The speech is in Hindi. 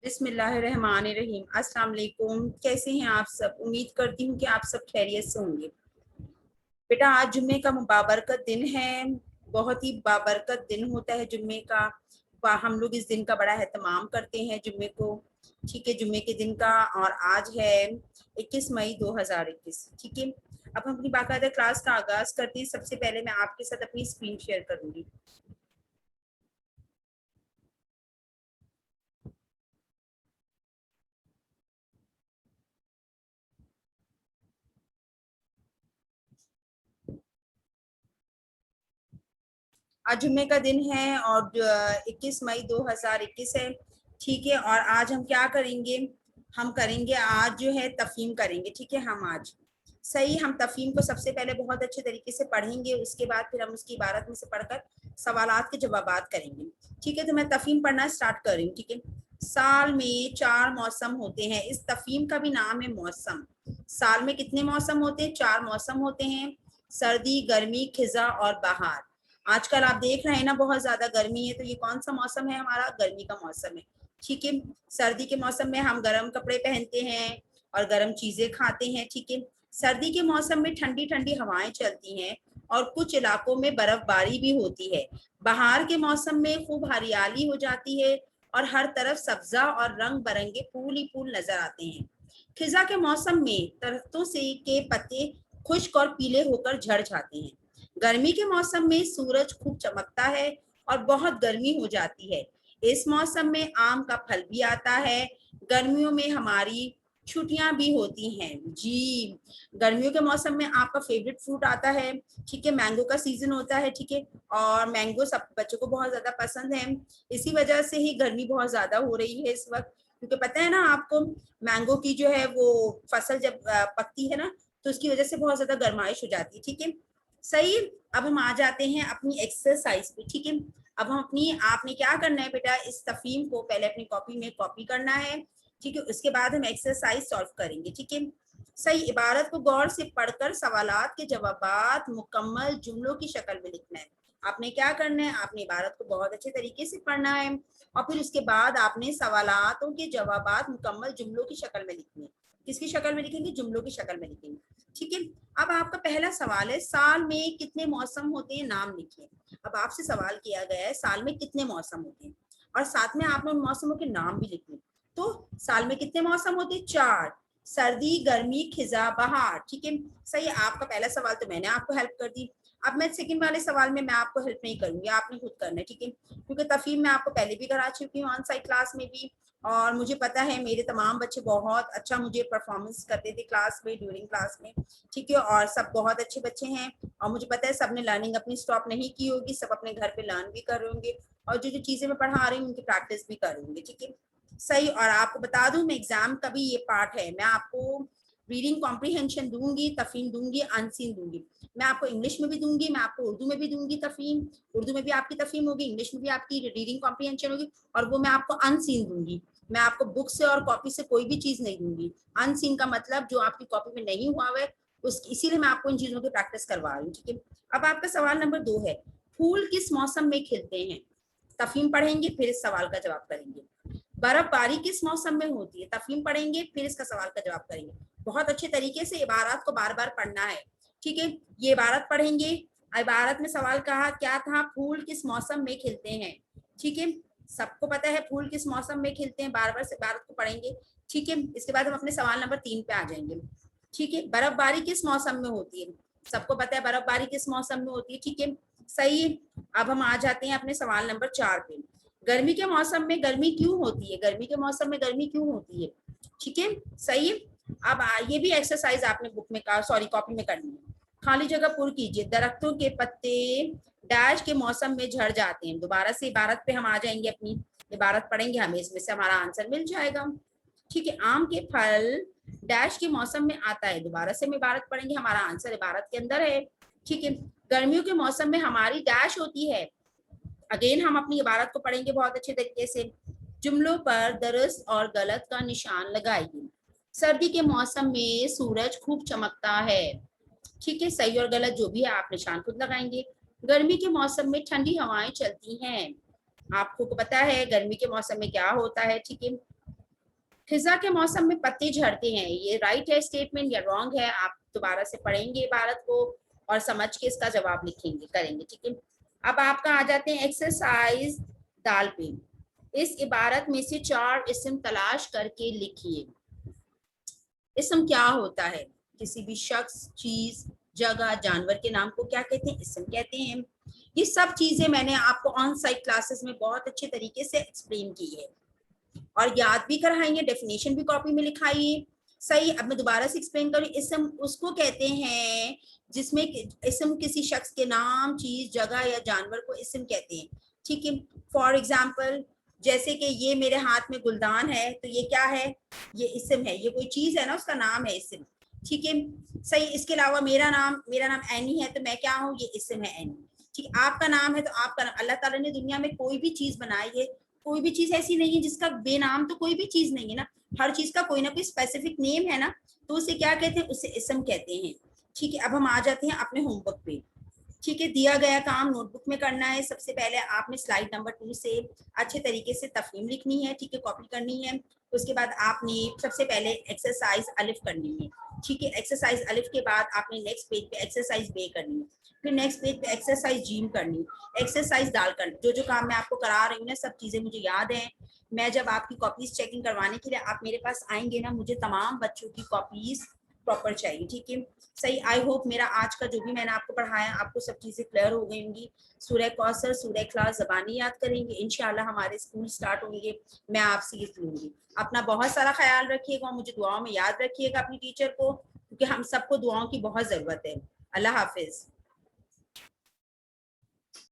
बिस्मिल्लाहिर्रहमानिर्रहीम। अस्सलाम वालेकुम। कैसे हैं आप सब? उम्मीद करती हूँ कि आप सब खैरियत से होंगे। बेटा, आज जुम्मे का मुबारकत दिन है। बहुत ही बाबरकत दिन होता है जुम्मे का। हम लोग इस दिन का बड़ा एहतमाम करते हैं जुम्मे को। ठीक है, जुम्मे के दिन का। और आज है 21 मई 2021। ठीक है, अब हम अपनी बाकायदा क्लास का आगाज करते हैं। सबसे पहले मैं आपके साथ अपनी स्क्रीन शेयर करूंगी। आज जुम्मे का दिन है और 21 मई 2021 है। ठीक है, और आज हम क्या करेंगे? हम करेंगे आज जो है तफहीम करेंगे। ठीक है, हम आज सही हम तफहीम को सबसे पहले बहुत अच्छे तरीके से पढ़ेंगे। उसके बाद फिर हम उसकी इबारत में से पढ़कर सवालात के जवाबात करेंगे। ठीक है, तो मैं तफहीम पढ़ना स्टार्ट कर रही हूँ। ठीक है, साल में 4 मौसम होते हैं। इस तफहीम का भी नाम है मौसम। साल में कितने मौसम होते हैं? 4 मौसम होते हैं। सर्दी, गर्मी, खिजा और बहार। आजकल आप देख रहे हैं ना, बहुत ज्यादा गर्मी है, तो ये कौन सा मौसम है? हमारा गर्मी का मौसम है। ठीक है, सर्दी के मौसम में हम गर्म कपड़े पहनते हैं और गर्म चीजें खाते हैं। ठीक है, सर्दी के मौसम में ठंडी ठंडी हवाएं चलती हैं और कुछ इलाकों में बर्फबारी भी होती है। बहार के मौसम में खूब हरियाली हो जाती है और हर तरफ सब्जा और रंग बिरंगे फूल ही फूल नजर आते हैं। खिजा के मौसम में दरख्तों से के पत्ते खुश्क और पीले होकर झड़ जाते हैं। गर्मी के मौसम में सूरज खूब चमकता है और बहुत गर्मी हो जाती है। इस मौसम में आम का फल भी आता है। गर्मियों में हमारी छुट्टियां भी होती हैं जी। गर्मियों के मौसम में आपका फेवरेट फ्रूट आता है। ठीक है, मैंगो का सीजन होता है। ठीक है, और मैंगो सब बच्चों को बहुत ज्यादा पसंद है। इसी वजह से ही गर्मी बहुत ज्यादा हो रही है इस वक्त, क्योंकि पता है ना आपको, मैंगो की जो है वो फसल जब पकती है ना, तो उसकी वजह से बहुत ज्यादा गर्माइश हो जाती है। ठीक है, सही। अब हम आ जाते हैं अपनी एक्सरसाइज पे। ठीक है, अब हम अपनी आपने क्या करना है बेटा, इस तफहीम को पहले अपनी कॉपी में कॉपी करना है। ठीक है, उसके बाद हम एक्सरसाइज सॉल्व करेंगे। ठीक है, सही इबारत को गौर से पढ़कर सवालात के जवाबात मुकम्मल जुमलों की शक्ल में लिखना है। आपने क्या करना है? आपने इबारत को बहुत अच्छे तरीके से पढ़ना है और फिर उसके बाद आपने सवालातों के जवाबात मुकम्मल जुमलों की शक्ल में लिखने। किसकी शक्ल में लिखेंगे? जुमलों की शक्ल में लिखेंगे। ठीक है, अब आपका पहला सवाल है, साल में कितने मौसम होते हैं? नाम लिखिए। अब आपसे सवाल किया गया है साल में कितने मौसम होते हैं, और साथ में आपने उन मौसमों के नाम भी लिखने। तो साल में कितने मौसम होते हैं? 4। सर्दी, गर्मी, खिजा, बहार। ठीक है, सही। आपका पहला सवाल तो मैंने आपको हेल्प कर दी। अब मैं सेकंड वाले सवाल में मैं आपको हेल्प नहीं करूंगी, आपने खुद करना है। ठीक है, क्योंकि तफहीम मैं आपको पहले भी करा चुकी हूँ ऑन साइट क्लास में भी, और मुझे पता है मेरे तमाम बच्चे बहुत अच्छा मुझे परफॉर्मेंस करते थे क्लास में, ड्यूरिंग क्लास में। ठीक है, और सब बहुत अच्छे बच्चे हैं और मुझे पता है सबने लर्निंग अपनी स्टॉप नहीं की होगी, सब अपने घर पे लर्न भी कर रहे होंगे और जो जो चीजें मैं पढ़ा रही हूँ उनकी प्रैक्टिस भी कर रहे होंगे। ठीक है, सही। और आपको बता दूं, मैं एग्जाम का भी ये पार्ट है, मैं आपको रीडिंग कॉम्प्रीहेंशन दूंगी, तफहीम दूंगी, अनसीन दूंगी। मैं आपको इंग्लिश में भी दूंगी, मैं आपको उर्दू में भी दूंगी तफहीम। उर्दू में भी आपकी तफहीम होगी, इंग्लिश में भी आपकी रीडिंग कॉम्प्रीहेंशन होगी, और वो मैं आपको अनसीन दूंगी। मैं आपको बुक से और कॉपी से कोई भी चीज नहीं दूंगी। अनसीन का मतलब जो आपकी कॉपी में नहीं हुआ है, उस इसीलिए मैं आपको इन चीजों की प्रैक्टिस करवा रही हूँ। ठीक है, अब आपका सवाल नंबर 2 है, फूल किस मौसम में खिलते हैं? तफहीम पढ़ेंगे फिर इस सवाल का जवाब करेंगे। बर्फबारी किस मौसम में होती है? तफहीम पढ़ेंगे फिर इसका सवाल का जवाब करेंगे। बहुत अच्छे तरीके से इबारत को बार बार पढ़ना है। ठीक है, ये इबारत पढ़ेंगे। इबारत में सवाल कहा क्या था? फूल किस मौसम में खिलते हैं। ठीक है, सबको पता है फूल किस मौसम में खिलते हैं, बार बार से इबारत को पढ़ेंगे। ठीक है, इसके बाद हम अपने सवाल नंबर 3 पे आ जाएंगे। ठीक है, बर्फबारी किस मौसम में होती है? सबको पता है बर्फबारी किस मौसम में होती है। ठीक है, सही। अब हम आ जाते हैं अपने सवाल नंबर 4 पे। गर्मी के मौसम में गर्मी क्यों होती है? गर्मी के मौसम में गर्मी क्यों होती है? ठीक है, सही। अब ये भी एक्सरसाइज आपने बुक में का सॉरी कॉपी में करनी है। खाली जगह पुर कीजिए। दरख्तों के पत्ते डैश के मौसम में झड़ जाते हैं। दोबारा से इबारत पे हम आ जाएंगे, अपनी इबारत पढ़ेंगे, हमें इसमें से हमारा आंसर मिल जाएगा। ठीक है, आम के फल डैश के मौसम में आता है। दोबारा से हम इबारत पढ़ेंगे, हमारा आंसर इबारत के अंदर है। ठीक है, गर्मियों के मौसम में हमारी डैश होती है। अगेन हम अपनी इबारत को पढ़ेंगे बहुत अच्छे तरीके से। जुमलों पर दुरुस्त और गलत का निशान लगाइए। सर्दी के मौसम में सूरज खूब चमकता है। ठीक है, सही और गलत जो भी है आप निशान खुद लगाएंगे। गर्मी के मौसम में ठंडी हवाएं चलती हैं। आपको को पता है गर्मी के मौसम में क्या होता है। ठीक है, खिजा के मौसम में पत्ते झड़ते हैं, ये राइट है स्टेटमेंट या रॉन्ग है? आप दोबारा से पढ़ेंगे इबारत को और समझ के इसका जवाब लिखेंगे करेंगे, ठीक है। अब आपका आ जाते हैं एक्सरसाइज दाल पे। इस इबारत में से 4 इस्म तलाश करके लिखिए। इस्म क्या होता है? किसी भी शख्स, चीज, जगह, जानवर के नाम को क्या कहते हैं? इस्म कहते हैं। ये सब चीजें मैंने आपको ऑन साइट क्लासेस में बहुत अच्छे तरीके से एक्सप्लेन की है और याद भी कराएंगे, डेफिनेशन भी कॉपी में लिखाइए। सही, अब मैं दोबारा से एक्सप्लेन करूँ। इस्म उसको कहते हैं जिसमें इस्म किसी शख्स के नाम, चीज, जगह या जानवर को इस्म कहते हैं, ठीक है। फॉर एग्जाम्पल, जैसे कि ये मेरे हाथ में गुलदान है, तो ये क्या है? ये इस्म है, ये कोई चीज है ना, उसका नाम है इस्म, ठीक है। सही, इसके अलावा मेरा नाम एनी है, तो मैं क्या हूँ? ये इस्म है एनी, ठीक। आपका नाम है तो आपका नाम। अल्लाह ताला ने दुनिया में कोई भी चीज बनाई है, कोई भी चीज ऐसी नहीं है जिसका बेनाम, तो कोई भी चीज नहीं है ना, हर चीज का कोई ना कोई स्पेसिफिक नेम है ना, तो उसे क्या कहते हैं? उसे इस्म कहते हैं, ठीक है। अब हम आ जाते हैं अपने होमवर्क पे, ठीक है। दिया गया काम नोटबुक में करना है। सबसे पहले आपने स्लाइड नंबर 2 से अच्छे तरीके से तफहीम लिखनी है, ठीक है, कॉपी करनी है। उसके बाद आपने सबसे पहले एक्सरसाइज अलिफ करनी है, ठीक है। एक्सरसाइज अलिफ के बाद आपने नेक्स्ट पेज पे एक्सरसाइज बे करनी है, फिर नेक्स्ट पेज पे एक्सरसाइज जीम करनी है, एक्सरसाइज दाल करनी। जो जो काम मैं आपको करा रही हूँ ना, सब चीजें मुझे याद है। मैं जब आपकी कॉपीज चेकिंग करवाने के लिए आप मेरे पास आएंगे ना, मुझे तमाम बच्चों की कॉपीज प्रॉपर चाहिए, ठीक है। सही, आई होप मेरा आज का जो भी मैंने आपको पढ़ाया आपको सब चीजें क्लियर हो गई होंगी। सूरह कौसर, सूरह इखलास ज़बानी याद करेंगे, इंशाल्लाह हमारे स्कूल स्टार्ट होंगे, मैं आपसे ये लूंगी। अपना बहुत सारा ख्याल रखिएगा, मुझे दुआओं में याद रखिएगा अपनी टीचर को, क्योंकि हम सबको दुआओं की बहुत जरूरत है। अल्लाह हाफिज।